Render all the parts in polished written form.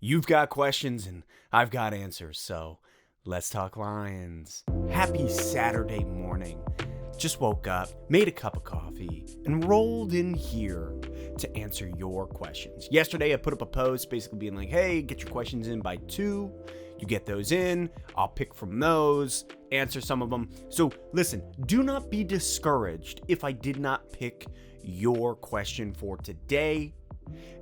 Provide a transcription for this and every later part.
You've got questions and I've got answers, so let's talk Lions. Happy Saturday morning. Just woke up, made a cup of coffee, and rolled in here to answer your questions. Yesterday, I put up a post basically being like, hey, get your questions in by 2. You get those in, I'll pick from those, answer some of them. So listen, do not be discouraged if I did not pick your question for today,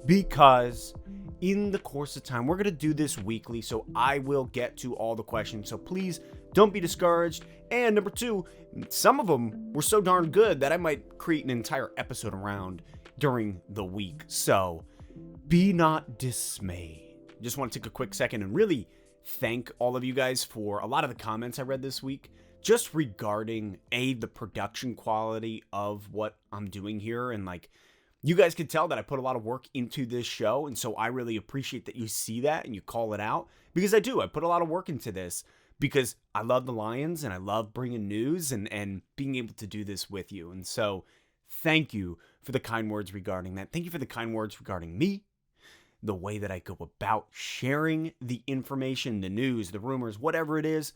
because in the course of time, we're going to do this weekly, so I will get to all the questions. So please don't be discouraged. And number 2, some of them were so darn good that I might create an entire episode around during the week. So be not dismayed. Just want to take a quick second and really thank all of you guys for a lot of the comments I read this week, just regarding the production quality of what I'm doing here. And you guys can tell that I put a lot of work into this show, and so I really appreciate that you see that and you call it out, because I do. I put a lot of work into this because I love the Lions and I love bringing news and being able to do this with you. And so thank you for the kind words regarding that. Thank you for the kind words regarding me, the way that I go about sharing the information, the news, the rumors, whatever it is.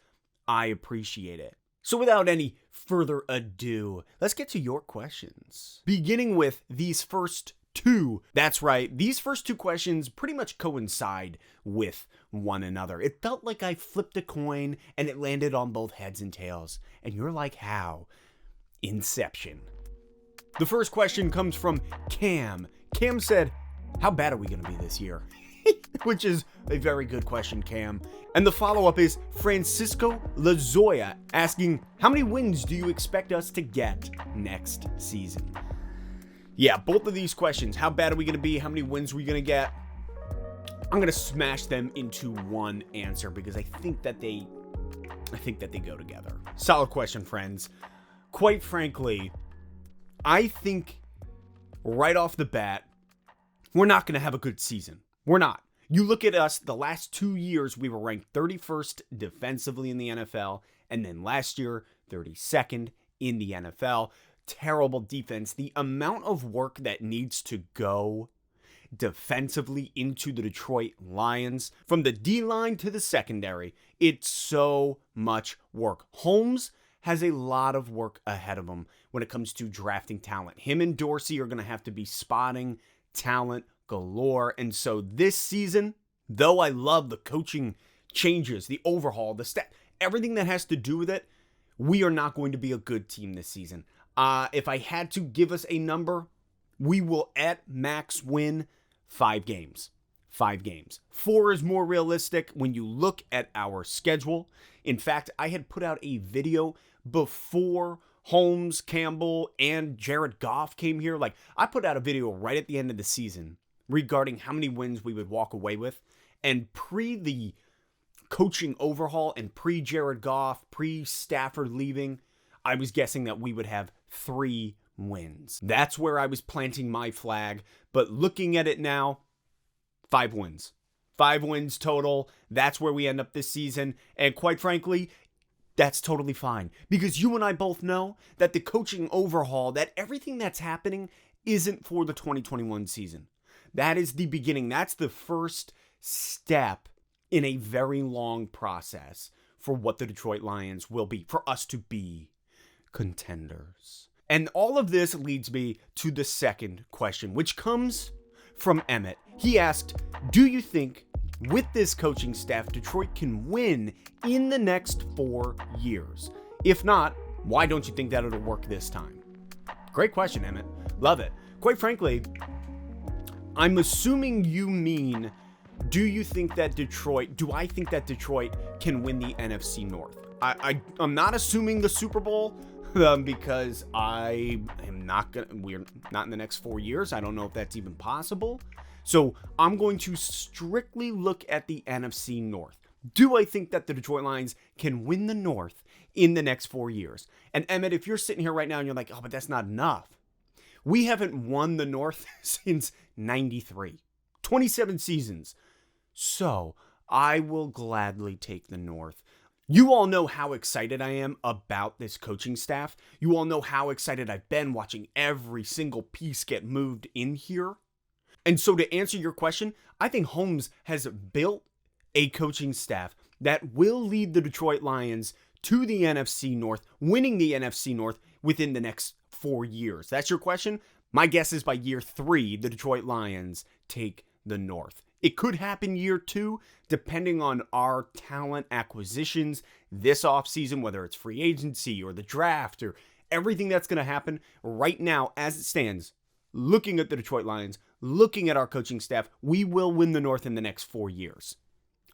I appreciate it. So without any further ado, let's get to your questions. Beginning with these first 2. That's right, these first 2 questions pretty much coincide with one another. It felt like I flipped a coin and it landed on both heads and tails. And you're like, how? Inception. The first question comes from Cam. Cam said, how bad are we going to be this year? Which is a very good question, Cam. And the follow-up is Francisco Lazoya asking, how many wins do you expect us to get next season? Yeah, both of these questions, how bad are we going to be? How many wins are we going to get? I'm going to smash them into one answer because I think that they go together. Solid question, friends. Quite frankly, I think right off the bat, we're not going to have a good season. We're not. You look at us, the last 2 years, we were ranked 31st defensively in the NFL, and then last year, 32nd in the NFL. Terrible defense. The amount of work that needs to go defensively into the Detroit Lions, from the D-line to the secondary, it's so much work. Holmes has a lot of work ahead of him when it comes to drafting talent. Him and Dorsey are going to have to be spotting talent galore. And so this season, though I love the coaching changes, the overhaul, the everything that has to do with it, we are not going to be a good team this season. If I had to give us a number, we will at max win 5 games. 5 games. 4 is more realistic when you look at our schedule. In fact, I had put out a video before Holmes, Campbell, and Jared Goff came here. I put out a video right at the end of the season regarding how many wins we would walk away with. And pre the coaching overhaul and pre-Jared Goff, pre-Stafford leaving, I was guessing that we would have 3 wins. That's where I was planting my flag. But looking at it now, 5 wins. 5 wins total. That's where we end up this season. And quite frankly, that's totally fine. Because you and I both know that the coaching overhaul, that everything that's happening isn't for the 2021 season. That is the beginning. That's the first step in a very long process for what the Detroit Lions will be, for us to be contenders. And all of this leads me to the second question, which comes from Emmett. He asked, do you think with this coaching staff, Detroit can win in the next 4 years? If not, why don't you think that it'll work this time? Great question, Emmett. Love it. Quite frankly, I'm assuming you mean, do I think that Detroit can win the NFC North? I'm not assuming the Super Bowl because we're not in the next 4 years. I don't know if that's even possible. So I'm going to strictly look at the NFC North. Do I think that the Detroit Lions can win the North in the next 4 years? And Emmett, if you're sitting here right now and you're like, oh, but that's not enough. We haven't won the North since 93. 27 seasons. So I will gladly take the North. You all know how excited I am about this coaching staff. You all know how excited I've been watching every single piece get moved in here. And so to answer your question, I think Holmes has built a coaching staff that will lead the Detroit Lions to the NFC North, winning the NFC North within the next 4 years. That's your question? My guess is by year 3, the Detroit Lions take the North. It could happen year 2, depending on our talent acquisitions this offseason, whether it's free agency or the draft or everything that's going to happen. Right now, as it stands, looking at the Detroit Lions, looking at our coaching staff, we will win the North in the next 4 years.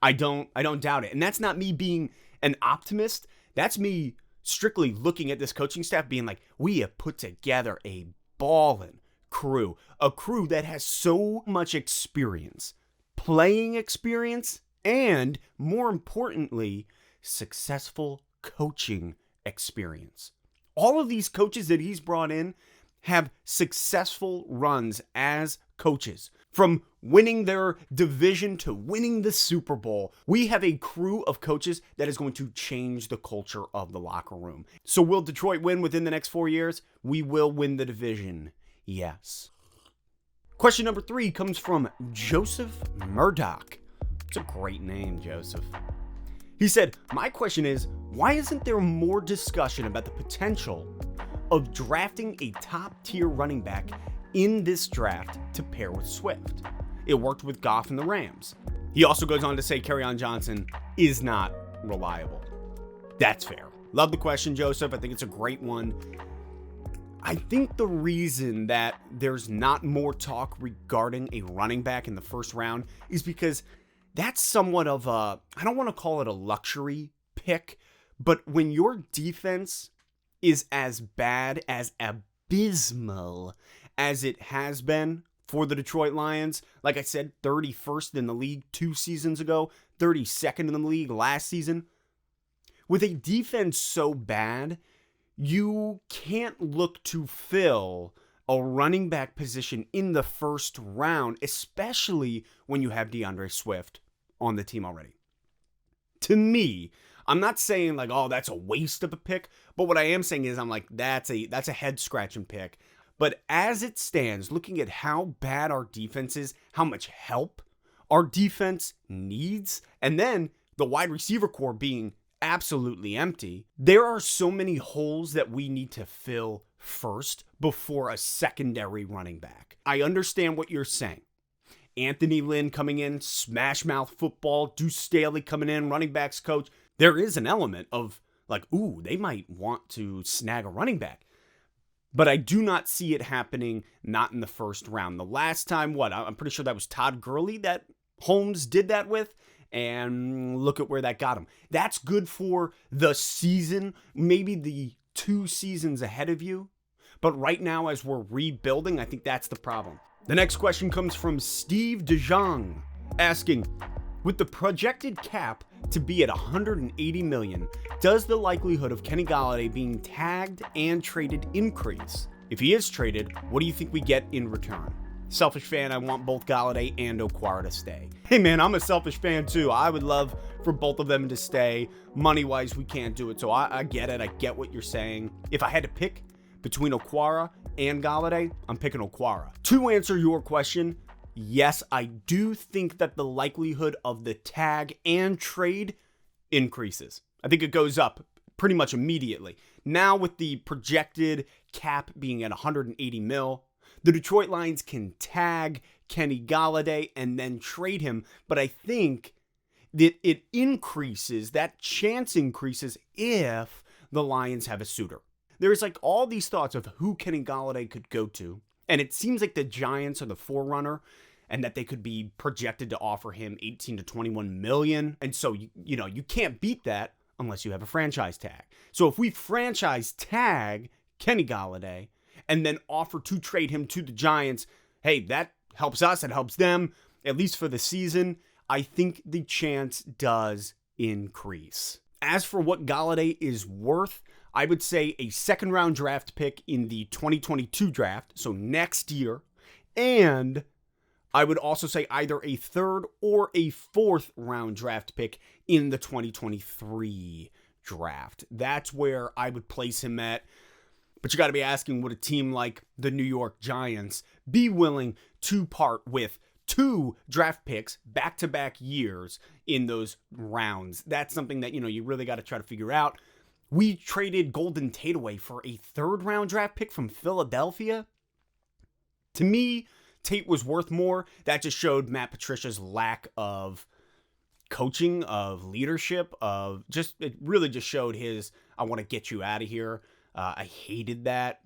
I don't doubt it. And that's not me being an optimist. That's me strictly looking at this coaching staff being like, we have put together a ballin' crew, a crew that has so much experience, playing experience, and more importantly, successful coaching experience. All of these coaches that he's brought in have successful runs as coaches. From winning their division to winning the Super Bowl, we have a crew of coaches that is going to change the culture of the locker room. So will Detroit win within the next 4 years? We will win the division. Yes. Question number 3 comes from Joseph Murdoch. It's a great name, Joseph. He said, my question is, why isn't there more discussion about the potential of drafting a top-tier running back in this draft to pair with Swift? It worked with Goff and the Rams. He also goes on to say Kerryon Johnson is not reliable. That's fair. Love the question, Joseph. I think it's a great one. I think the reason that there's not more talk regarding a running back in the first round is because that's somewhat of a, I don't want to call it a luxury pick, but when your defense is as bad, as abysmal as it has been for the Detroit Lions, like I said, 31st in the league 2 seasons ago, 32nd in the league last season, with a defense so bad, you can't look to fill a running back position in the first round, especially when you have DeAndre Swift on the team already. To me, I'm not saying like, oh, that's a waste of a pick, but what I am saying is I'm like, that's a head-scratching pick. But as it stands, looking at how bad our defense is, how much help our defense needs, and then the wide receiver core being absolutely empty, there are so many holes that we need to fill first before a secondary running back. I understand what you're saying. Anthony Lynn coming in, smash mouth football, Deuce Staley coming in, running backs coach. There is an element of like, ooh, they might want to snag a running back. But I do not see it happening not in the first round. The last time, I'm pretty sure that was Todd Gurley that Holmes did that with. And look at where that got him. That's good for the season, maybe the 2 seasons ahead of you. But right now, as we're rebuilding, I think that's the problem. The next question comes from Steve DeJong, asking, with the projected cap to be at $180 million, does the likelihood of Kenny Golladay being tagged and traded increase? If he is traded, what do you think we get in return? Selfish fan, I want both Golladay and Okwara to stay. Hey man, I'm a selfish fan too. I would love for both of them to stay. Money-wise, we can't do it, so I get it. I get what you're saying. If I had to pick between Okwara and Golladay, I'm picking Okwara. To answer your question, yes, I do think that the likelihood of the tag and trade increases. I think it goes up pretty much immediately. Now with the projected cap being at $180 million, the Detroit Lions can tag Kenny Golladay and then trade him, but I think that it increases, that chance increases if the Lions have a suitor. There's like all these thoughts of who Kenny Golladay could go to, and it seems like the Giants are the forerunner and that they could be projected to offer him 18 to 21 million. And so, you can't beat that unless you have a franchise tag. So if we franchise tag Kenny Golladay and then offer to trade him to the Giants, hey, that helps us, it helps them, at least for the season. I think the chance does increase. As for what Golladay is worth, I would say a second-round draft pick in the 2022 draft, so next year, and I would also say either a third or a fourth-round draft pick in the 2023 draft. That's where I would place him at. But you got to be asking, would a team like the New York Giants be willing to part with 2 draft picks back-to-back years in those rounds? That's something that, you really got to try to figure out. We traded Golden Tate away for a 3rd-round draft pick from Philadelphia. To me, Tate was worth more. That just showed Matt Patricia's lack of coaching, of leadership, it really just showed his, I want to get you out of here. I hated that,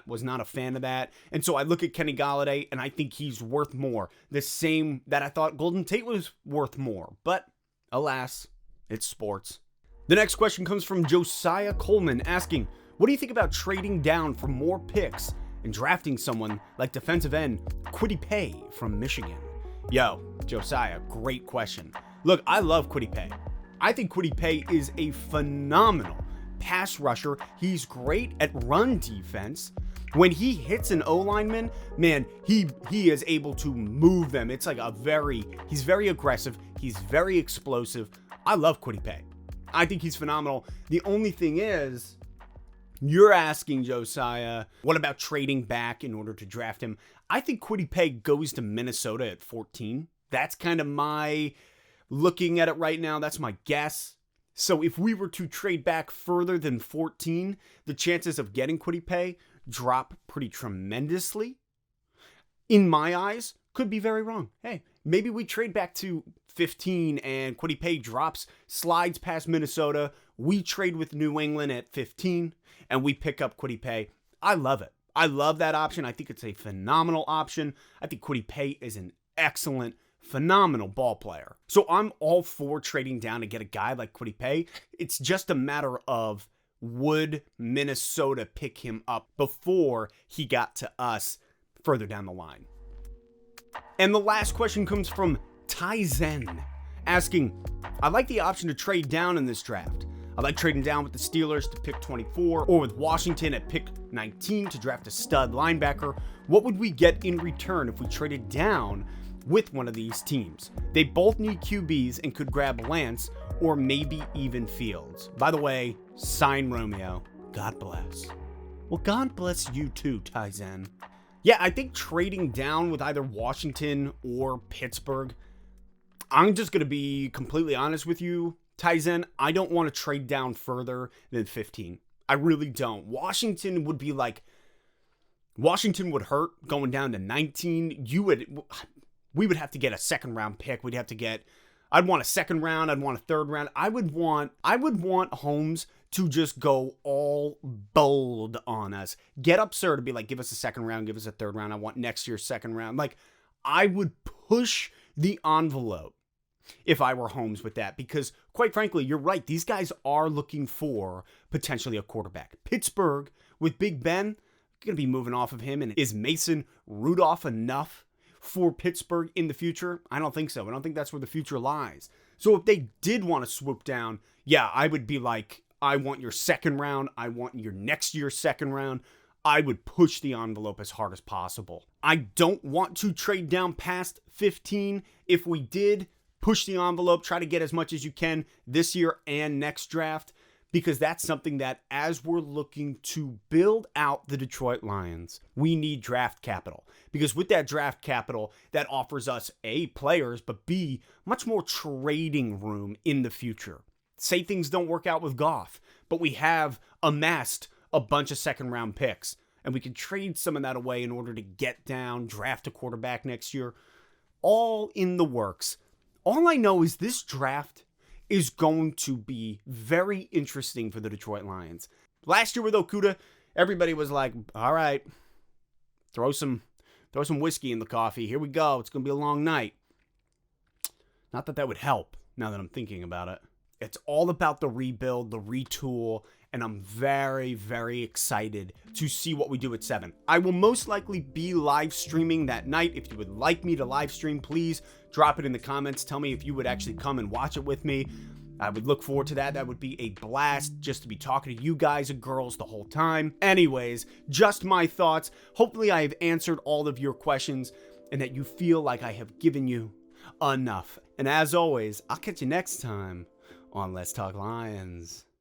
was not a fan of that. And so I look at Kenny Golladay and I think he's worth more. The same that I thought Golden Tate was worth more. But alas, it's sports. The next question comes from Josiah Coleman asking, what do you think about trading down for more picks and drafting someone like defensive end Kwity Paye from Michigan? Yo, Josiah, great question. Look, I love Kwity Paye. I think Kwity Paye is a phenomenal pass rusher. He's great at run defense. When he hits an O-lineman, man, he is able to move them. It's like he's very aggressive. He's very explosive. I love Kwity Paye. I think he's phenomenal. The only thing is, you're asking, Josiah, what about trading back in order to draft him? I think Kwity Paye goes to Minnesota at 14. That's kind of my looking at it right now. That's my guess. So if we were to trade back further than 14, the chances of getting Kwity Paye drop pretty tremendously. In my eyes, could be very wrong. Hey, maybe we trade back to 15 and Kwity Paye slides past Minnesota. We trade with New England at 15 and we pick up Kwity Paye. I love it. I love that option. I think it's a phenomenal option. I think Kwity Paye is an excellent, phenomenal ball player. So I'm all for trading down to get a guy like Kwity Paye. It's just a matter of, would Minnesota pick him up before he got to us further down the line? And the last question comes from Ty Zen asking, I like the option to trade down in this draft. I like trading down with the Steelers to pick 24 or with Washington at pick 19 to draft a stud linebacker. What would we get in return if we traded down with one of these teams? They both need QBs and could grab Lance or maybe even Fields. By the way, sign Romeo. God bless. Well, God bless you too, Ty Zen. Yeah, I think trading down with either Washington or Pittsburgh, I'm just going to be completely honest with you, Ty Zen, I don't want to trade down further than 15. I really don't. Washington would hurt going down to 19. We would have to get a 2nd round pick. I'd want a 2nd round. I'd want a 3rd round. I would want Holmes to just go all bold on us. Get absurd to be like, give us a 2nd round, give us a 3rd round. I want next year's 2nd round. Like, I would push the envelope if I were Holmes with that, because quite frankly, you're right. These guys are looking for potentially a quarterback. Pittsburgh with Big Ben, going to be moving off of him. And is Mason Rudolph enough for Pittsburgh in the future? I don't think so. I don't think that's where the future lies. So if they did want to swoop down, yeah, I would be like, I want your 2nd round. I want your next year's 2nd round. I would push the envelope as hard as possible. I don't want to trade down past 15. If we did, push the envelope, try to get as much as you can this year and next draft, because that's something that, as we're looking to build out the Detroit Lions, we need draft capital. Because with that draft capital, that offers us A, players, but B, much more trading room in the future. Say things don't work out with Goff, but we have amassed a bunch of 2nd round picks, and we can trade some of that away in order to get down, draft a quarterback next year. All in the works. All I know is this draft is going to be very interesting for the Detroit Lions. Last year with Okudah, everybody was like, all right, throw some whiskey in the coffee. Here we go. It's going to be a long night. Not that that would help now that I'm thinking about it. It's all about the rebuild, the retool, and I'm very, very excited to see what we do at 7. I will most likely be live streaming that night. If you would like me to live stream, please drop it in the comments. Tell me if you would actually come and watch it with me. I would look forward to that. That would be a blast just to be talking to you guys and girls the whole time. Anyways, just my thoughts. Hopefully I have answered all of your questions and that you feel like I have given you enough. And as always, I'll catch you next time on Let's Talk Lions.